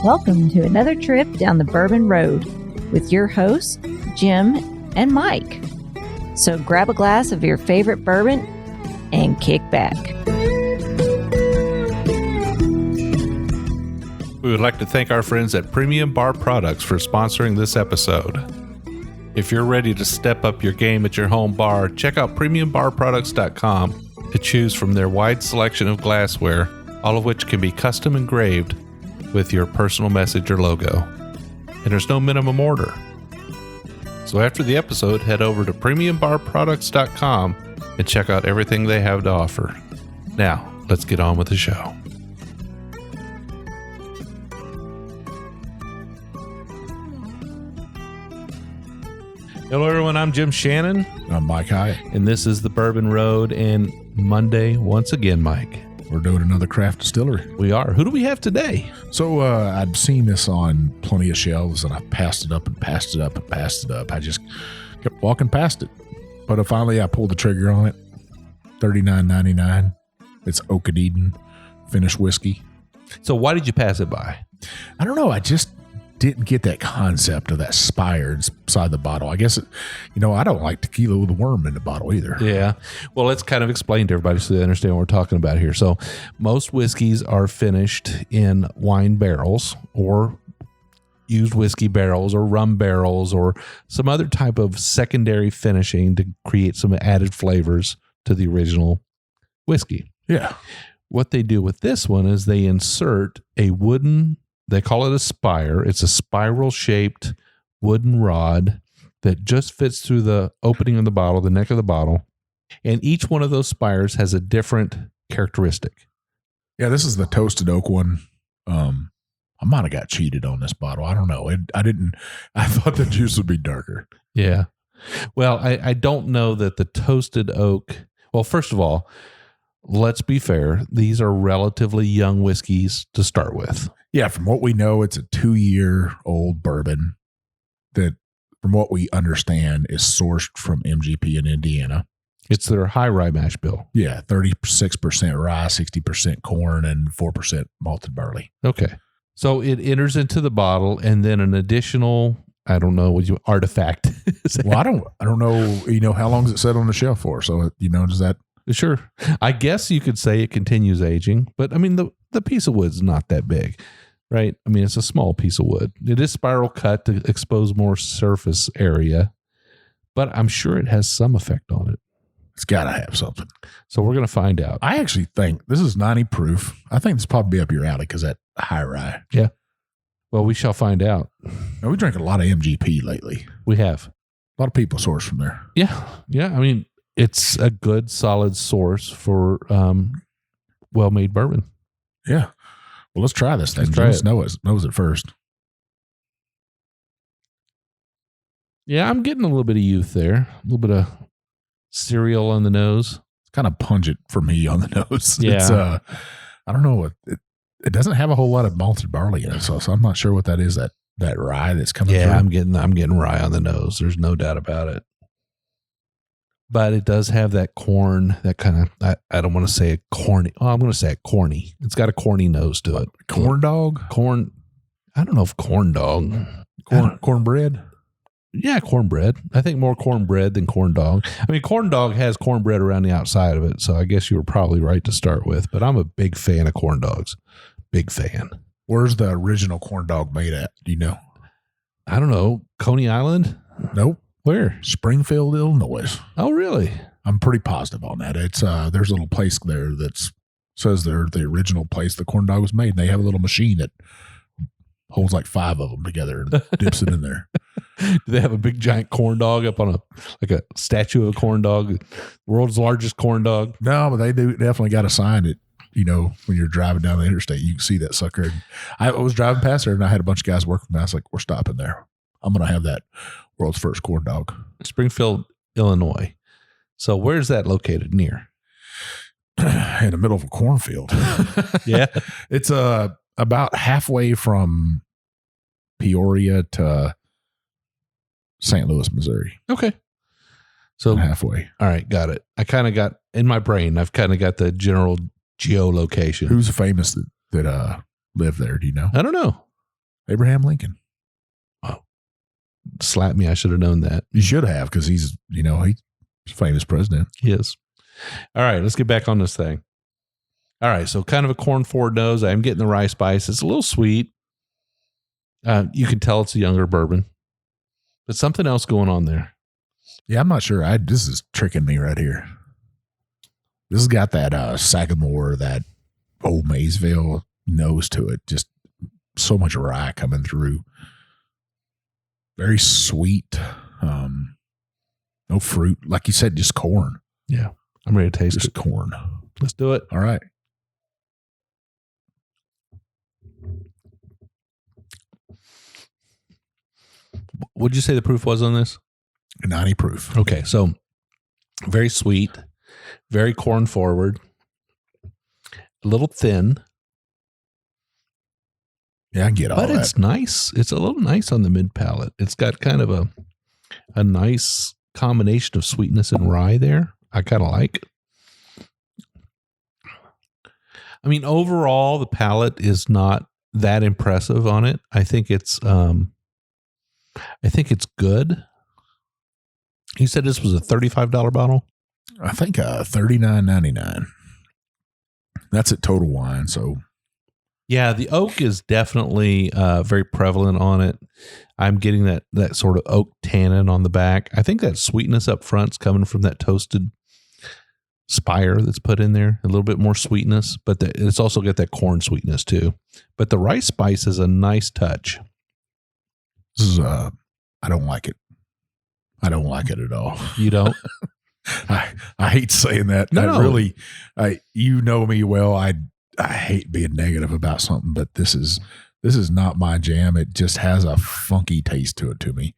Welcome to another trip down the Bourbon Road with your hosts, Jim and Mike. So grab a glass of your favorite bourbon and kick back. We would like to thank our friends at Premium Bar Products for sponsoring this episode. If you're ready to step up your game at your home bar, check out PremiumBarProducts.com to choose from their wide selection of glassware, all of which can be custom engraved with your personal message or logo. And there's no minimum order. So after the episode, head over to PremiumBarProducts.com and check out everything they have to offer. Now, let's get on with the show. Hello, everyone. I'm Jim Shannon. I'm Mike Hyatt. And this is the Bourbon Road. And Monday, once again, Mike, we're doing another craft distillery. We are. Who do we have today? So I'd seen this on plenty of shelves, and I passed it up and passed it up and passed it up. I just kept walking past it. But finally, I pulled the trigger on it. $39.99. It's Oak and Eden finished whiskey. So why did you pass it by? I don't know. I just didn't get that concept of that Spire inside the bottle. I guess, I don't like tequila with a worm in the bottle either. Yeah. Well, let's kind of explain to everybody so they understand what we're talking about here. So most whiskeys are finished in wine barrels or used whiskey barrels or rum barrels or some other type of secondary finishing to create some added flavors to the original whiskey. Yeah. What they do with this one is they insert a wooden, they call it a spire. It's a spiral-shaped wooden rod that just fits through the opening of the bottle, the neck of the bottle. And each one of those spires has a different characteristic. Yeah, this is the toasted oak one. I might have got cheated on this bottle. I don't know. I thought the juice would be darker. Yeah. Well, I don't know that the toasted oak. Well, first of all, let's be fair. These are relatively young whiskeys to start with. Yeah, from what we know, it's a 2-year-old bourbon that, from what we understand, is sourced from MGP in Indiana. It's their high rye mash bill. Yeah, 36% rye, 60% corn, and 4% malted barley. Okay. So it enters into the bottle, and then an additional, I don't know, artifact. Well, I don't know, how long does it sit on the shelf for? So, does that? Sure. I guess you could say it continues aging, but I mean, the piece of wood's not that big, right? I mean, it's a small piece of wood. It is spiral cut to expose more surface area, but I'm sure it has some effect on it. It's got to have something. So we're going to find out. I actually think this is 90 proof. I think this probably be up your alley because that high rye. Yeah. Well, we shall find out. Now, we drank a lot of MGP lately. We have. A lot of people source from there. Yeah. Yeah. I mean, it's a good, solid source for well-made bourbon. Yeah. Well, let's try this thing. Let's try it. Knows it first. Yeah, I'm getting a little bit of youth there. A little bit of cereal on the nose. It's kind of pungent for me on the nose. Yeah. It's, I don't know. It doesn't have a whole lot of malted barley in it, so I'm not sure what that is, that rye that's coming through. Yeah, I'm getting rye on the nose. There's no doubt about it. But it does have that corn, that kind of, I don't want to say a corny. Oh, I'm going to say it corny. It's got a corny nose to it. Corn dog? Corn. I don't know if corn dog. Cornbread? Yeah, cornbread. I think more cornbread than corn dog. I mean, corn dog has cornbread around the outside of it, so I guess you were probably right to start with. But I'm a big fan of corn dogs. Big fan. Where's the original corn dog made at? Do you know? I don't know. Coney Island? Nope. Where? Springfield, Illinois. Oh, really? I'm pretty positive on that. It's there's a little place there that says they're the original place the corn dog was made. And they have a little machine that holds like 5 of them together and dips it in there. Do they have a big giant corn dog up on a statue of a corn dog, world's largest corn dog? No, but they definitely got a sign that, when you're driving down the interstate, you can see that sucker. And I was driving past there and I had a bunch of guys working for me. I was like, we're stopping there. I'm going to have that world's first corn dog. Springfield, Illinois. So where's that located near? In the middle of a cornfield. Yeah. It's about halfway from Peoria to St. Louis, Missouri. Okay. So halfway. All right. Got it. I kind of got in my brain. I've kind of got the general geolocation. Who's famous that lived there? Do you know? I don't know. Abraham Lincoln. Slap me. I should have known that. You should have, because he's a famous president. Yes. All right, let's get back on this thing. All right, so kind of a corn forward nose. I'm getting the rye spice. It's a little sweet. You can tell it's a younger bourbon, but something else going on there. Yeah, I'm not sure. This is tricking me right here. This has got that Sagamore, that old Maysville nose to it. Just so much rye coming through. Very sweet. No fruit. Like you said, just corn. Yeah, I'm ready to taste just it. Corn. Let's do it. All right. What'd you say the proof was on this? 90 proof. Okay, so very sweet, very corn forward, a little thin. Yeah, I get all that. But it's nice. It's a little nice on the mid palate. It's got kind of a nice combination of sweetness and rye there. I kind of like. I mean, overall, the palate is not that impressive on it. I think it's good. You said this was a $35 bottle? I think $39.99. That's at Total Wine. So yeah, the oak is definitely very prevalent on it. I'm getting that sort of oak tannin on the back. I think that sweetness up front's coming from that toasted Spire that's put in there. A little bit more sweetness, but it's also got that corn sweetness too. But the rice spice is a nice touch. This is I don't like it. I don't like it at all. You don't? I hate saying that. No. Really, you know me well. I hate being negative about something, but this is not my jam. It just has a funky taste to it to me.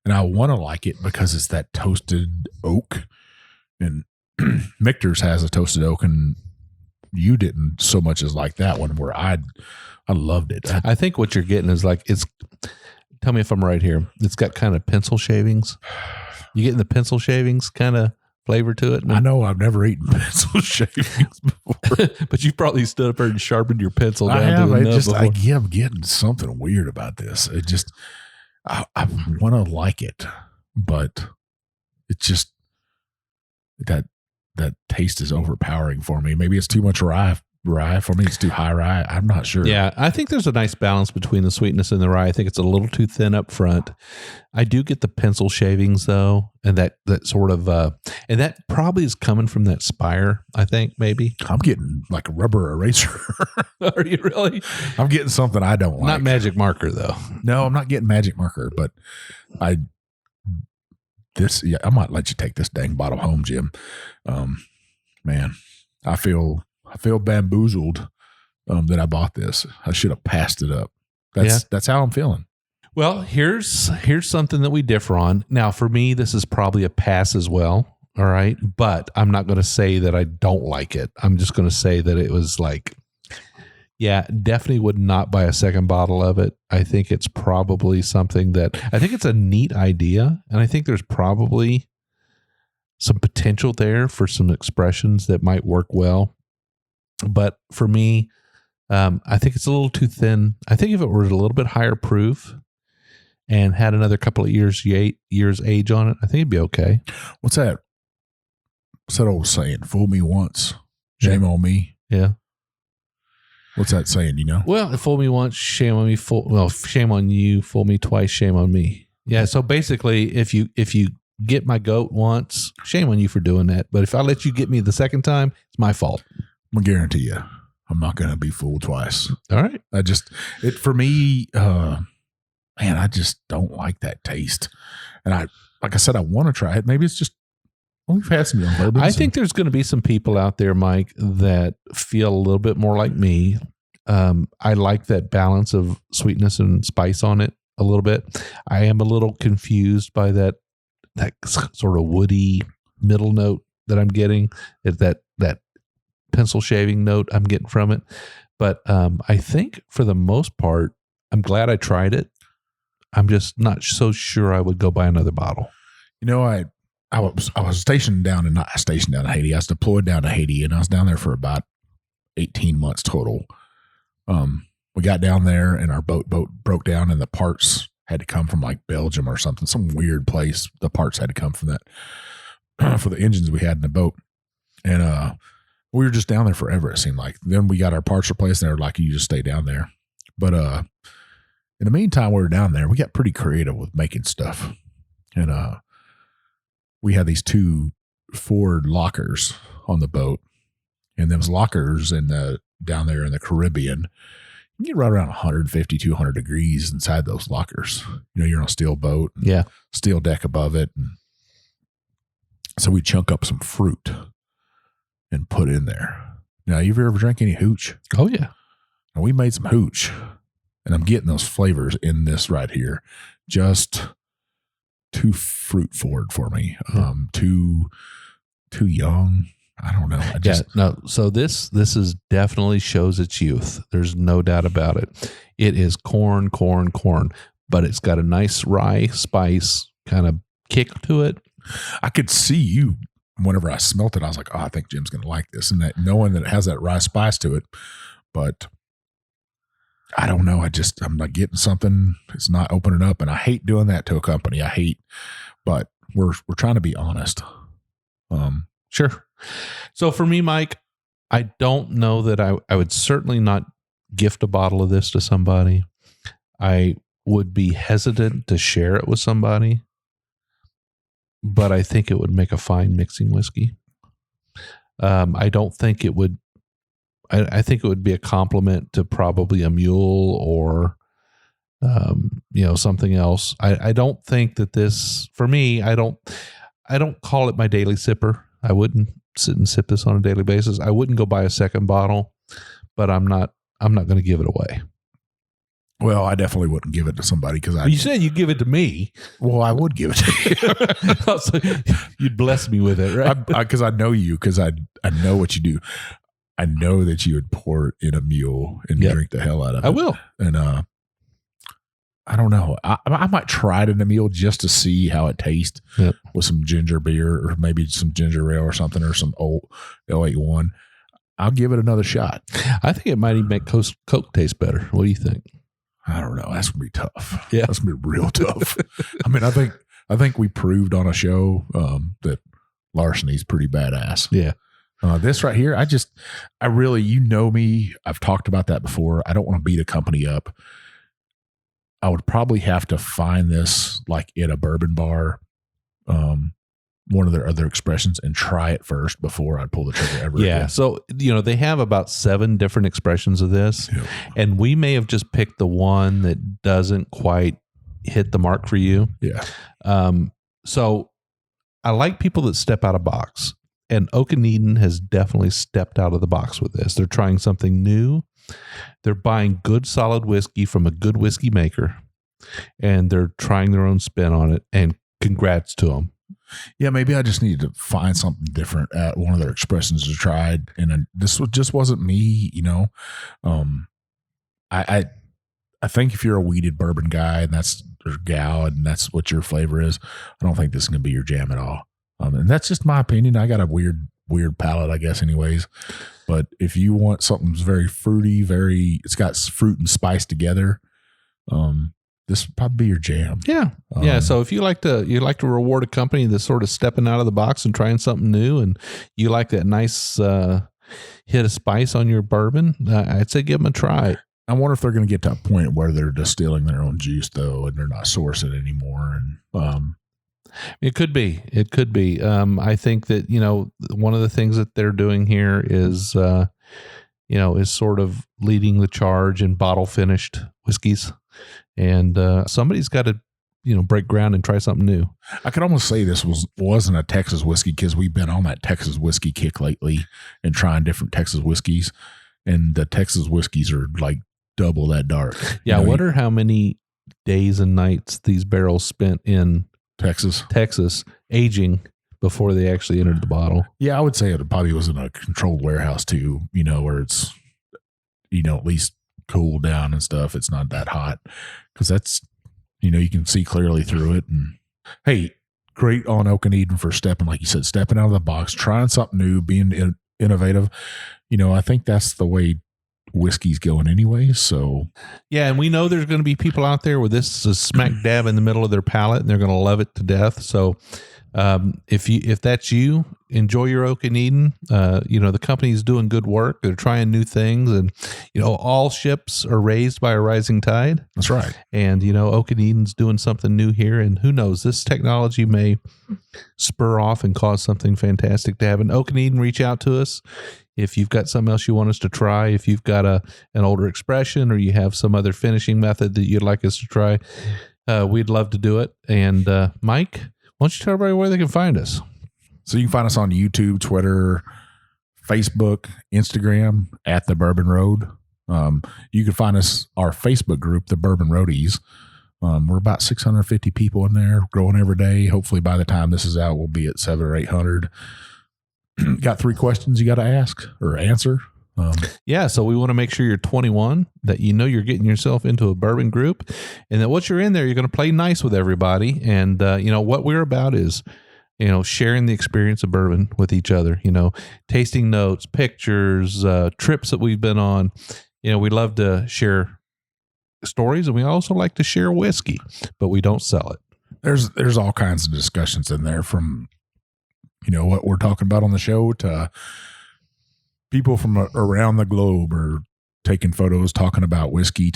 And I want to like it because it's that toasted oak. And Michter's has a toasted oak, and you didn't so much as like that one, where I loved it. I think what you're getting is like, tell me if I'm right here. It's got kind of pencil shavings. You getting the pencil shavings kind of flavor to it? I know I've never eaten pencil shavings before. But you probably stood up there and sharpened your pencil down. I have. I'm getting something weird about this. It just, I want to like it, but it just, that taste is overpowering for me. Maybe it's too much rye for me. It's too high rye. I'm not sure. Yeah, I think there's a nice balance between the sweetness and the rye. I think it's a little too thin up front. I do get the pencil shavings though, and that sort of and that probably is coming from that Spire. I think maybe I'm getting like a rubber eraser. Are you really? I'm getting something I don't like. Not magic marker though. No, I'm not getting magic marker, but I might let you take this dang bottle home, Jim. Man, I feel bamboozled that I bought this. I should have passed it up. That's how I'm feeling. Well, here's something that we differ on. Now, for me, this is probably a pass as well. All right. But I'm not going to say that I don't like it. I'm just going to say that it was like, yeah, definitely would not buy a second bottle of it. I think it's probably something I think it's a neat idea. And I think there's probably some potential there for some expressions that might work well. But for me, I think it's a little too thin. I think if it were a little bit higher proof and had another couple of years age on it, I think it'd be okay. What's that? What's that old saying? Fool me once, shame on me. Yeah. What's that saying? You know? Well, fool me once, shame on me. Shame on you. Fool me twice, shame on me. Yeah. So basically, if you get my goat once, shame on you for doing that. But if I let you get me the second time, it's my fault. I'm gonna guarantee you, I'm not gonna be fooled twice. All right. For me, man, I just don't like that taste. And like I said, I want to try it. Maybe it's just, we've had some young bourbons. I think there's going to be some people out there, Mike, that feel a little bit more like me. I like that balance of sweetness and spice on it a little bit. I am a little confused by that sort of woody middle note that I'm getting, that pencil shaving note I'm getting from it. But I think for the most part, I'm glad I tried it. I'm just not so sure I would go buy another bottle. You know, I was stationed down in Haiti. I was deployed down to Haiti, and I was down there for about 18 months total. we got down there and our boat broke down and the parts had to come from like Belgium or something, some weird place. The parts had to come from that for the engines we had in the boat. And we were just down there forever, it seemed like. Then we got our parts replaced and they were like, you just stay down there. But in the meantime, we were down there. We got pretty creative with making stuff. And we had these 2 Ford lockers on the boat. And those lockers down there in the Caribbean, you get right around 150, 200 degrees inside those lockers. You know, you're on a steel boat. Yeah. Steel deck above it. And so we chunk up some fruit and put in there. Now, you ever drank any hooch? Oh, yeah. And we made some hooch. And I'm getting those flavors in this right here. Just too fruit forward for me. Too young. I don't know. So this is definitely shows its youth. There's no doubt about it. It is corn, but it's got a nice rye spice kind of kick to it. I could see you whenever I smelt it. I was like, oh, I think Jim's going to like this. And that knowing that it has that rye spice to it, but I don't know. I'm not getting something. It's not opening up. And I hate doing that to a company. But we're trying to be honest. Sure. So for me, Mike, I don't know that I would certainly not gift a bottle of this to somebody. I would be hesitant to share it with somebody, but I think it would make a fine mixing whiskey. I don't think it would. I think it would be a compliment to probably a mule or, something else. I don't think that this, for me, I don't call it my daily sipper. I wouldn't sit and sip this on a daily basis. I wouldn't go buy a second bottle, but I'm not going to give it away. Well, I definitely wouldn't give it to somebody because you said you give it to me. Well, I would give it to you. You'd bless me with it, right? Because I know you, because I know what you do. I know that you would pour it in a mule and drink the hell out of it. I will. And I don't know. I might try it in a mule just to see how it tastes with some ginger beer or maybe some ginger ale or something or some old L81. I'll give it another shot. I think it might even make Coke taste better. What do you think? I don't know. That's going to be tough. Yeah. That's going to be real tough. I mean, I think we proved on a show that larceny's pretty badass. Yeah. This right here, I really, you know me, I've talked about that before. I don't want to beat a company up. I would probably have to find this like in a bourbon bar, one of their other expressions, and try it first before I'd pull the trigger ever again. So, they have about 7 different expressions of this, and we may have just picked the one that doesn't quite hit the mark for you. Yeah. So I like people that step out of box. And Oak and Eden has definitely stepped out of the box with this. They're trying something new. They're buying good, solid whiskey from a good whiskey maker, and they're trying their own spin on it. And congrats to them. Yeah, maybe I just need to find something different at one of their expressions I tried, and this just wasn't me. I think if you're a weeded bourbon guy and that's or gal and that's what your flavor is, I don't think this is going to be your jam at all. And that's just my opinion. I got a weird palate, I guess, anyways. But if you want something that's very fruity, it's got fruit and spice together, this would probably be your jam. Yeah. So if you like to reward a company that's sort of stepping out of the box and trying something new, and you like that nice hit of spice on your bourbon, I'd say give them a try. I wonder if they're going to get to a point where they're distilling their own juice, though, and they're not sourcing anymore. And it could be. I think that, one of the things that they're doing here is, is sort of leading the charge in bottle finished whiskeys. And somebody's got to, break ground and try something new. I could almost say this wasn't a Texas whiskey because we've been on that Texas whiskey kick lately and trying different Texas whiskeys. And the Texas whiskeys are like double that dark. Yeah. I wonder how many days and nights these barrels spent in Texas aging before they actually entered the bottle. Yeah, I would say it probably was in a controlled warehouse too, where it's, at least cooled down and stuff. It's not that hot because that's, you can see clearly through it. And hey, great on Oak and Eden for stepping out of the box, trying something new, being innovative. I think that's the way whiskey's going anyway. So yeah, and we know there's going to be people out there where this is smack dab in the middle of their palate, and they're going to love it to death. So if that's you, enjoy your Oak and Eden. The company's doing good work. They're trying new things, and all ships are raised by a rising tide. That's right. And Oak and Eden's doing something new here, and who knows, this technology may spur off and cause something fantastic to happen. Oak and Eden, reach out to us if you've got something else you want us to try. If you've got an older expression, or you have some other finishing method that you'd like us to try, we'd love to do it. And Mike, why don't you tell everybody where they can find us? So you can find us on YouTube, Twitter, Facebook, Instagram at The Bourbon Road. You can find us, our Facebook group, The Bourbon Roadies. We're about 650 people in there, growing every day. Hopefully by the time this is out, we'll be at 700 or 800. Got 3 questions you got to ask or answer. So we want to make sure you're 21, that you're getting yourself into a bourbon group, and that once you're in there, you're going to play nice with everybody. And what we're about is sharing the experience of bourbon with each other, tasting notes, pictures, trips that we've been on. We love to share stories, and we also like to share whiskey, but we don't sell it. There's all kinds of discussions in there, from what we're talking about on the show to people from around the globe are taking photos, talking about whiskey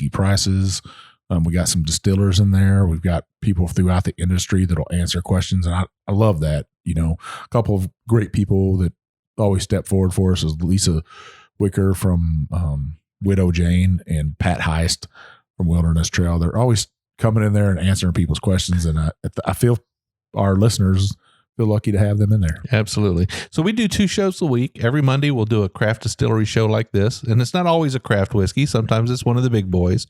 prices. We got some distillers in there. We've got people throughout the industry that'll answer questions. And I love that. A couple of great people that always step forward for us is Lisa Wicker from Widow Jane and Pat Heist from Wilderness Trail. They're always coming in there and answering people's questions. And I feel our listeners feel lucky to have them in there. Absolutely. So we do 2 shows a week. Every Monday we'll do a craft distillery show like this, and it's not always a craft whiskey. Sometimes it's one of the big boys,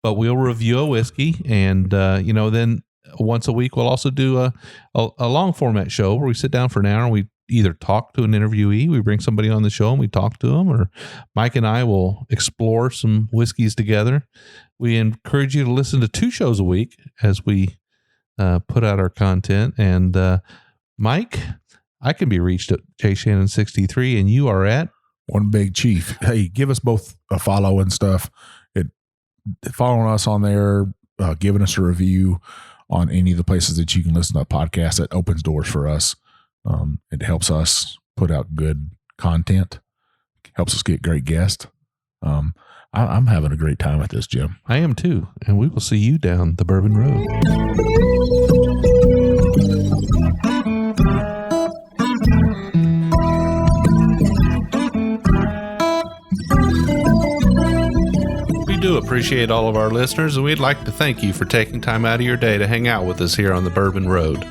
but we'll review a whiskey, and then once a week we'll also do a long format show where we sit down for an hour and we either talk to an interviewee, we bring somebody on the show and we talk to them, or Mike and I will explore some whiskeys together. We encourage you to listen to 2 shows a week as we put out our content. And Mike, I can be reached at JShannon63, and you are at One Big Chief. Hey, give us both a follow and stuff. Following us on there, giving us a review on any of the places that you can listen to podcasts, that opens doors for us. It helps us put out good content, helps us get great guests. I'm having a great time with this, Jim. I am too, and we will see you down the Bourbon Road. We do appreciate all of our listeners, and we'd like to thank you for taking time out of your day to hang out with us here on the Bourbon Road.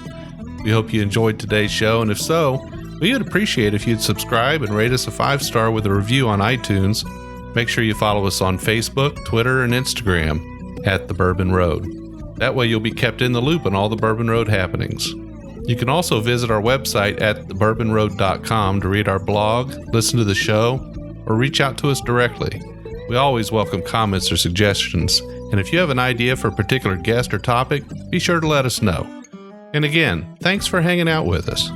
We hope you enjoyed today's show, and if so, we would appreciate if you'd subscribe and rate us a 5-star with a review on iTunes. Make sure you follow us on Facebook, Twitter, and Instagram at The Bourbon Road. That way you'll be kept in the loop on all the Bourbon Road happenings. You can also visit our website at thebourbonroad.com to read our blog, listen to the show, or reach out to us directly. We always welcome comments or suggestions, and if you have an idea for a particular guest or topic, be sure to let us know. And again, thanks for hanging out with us.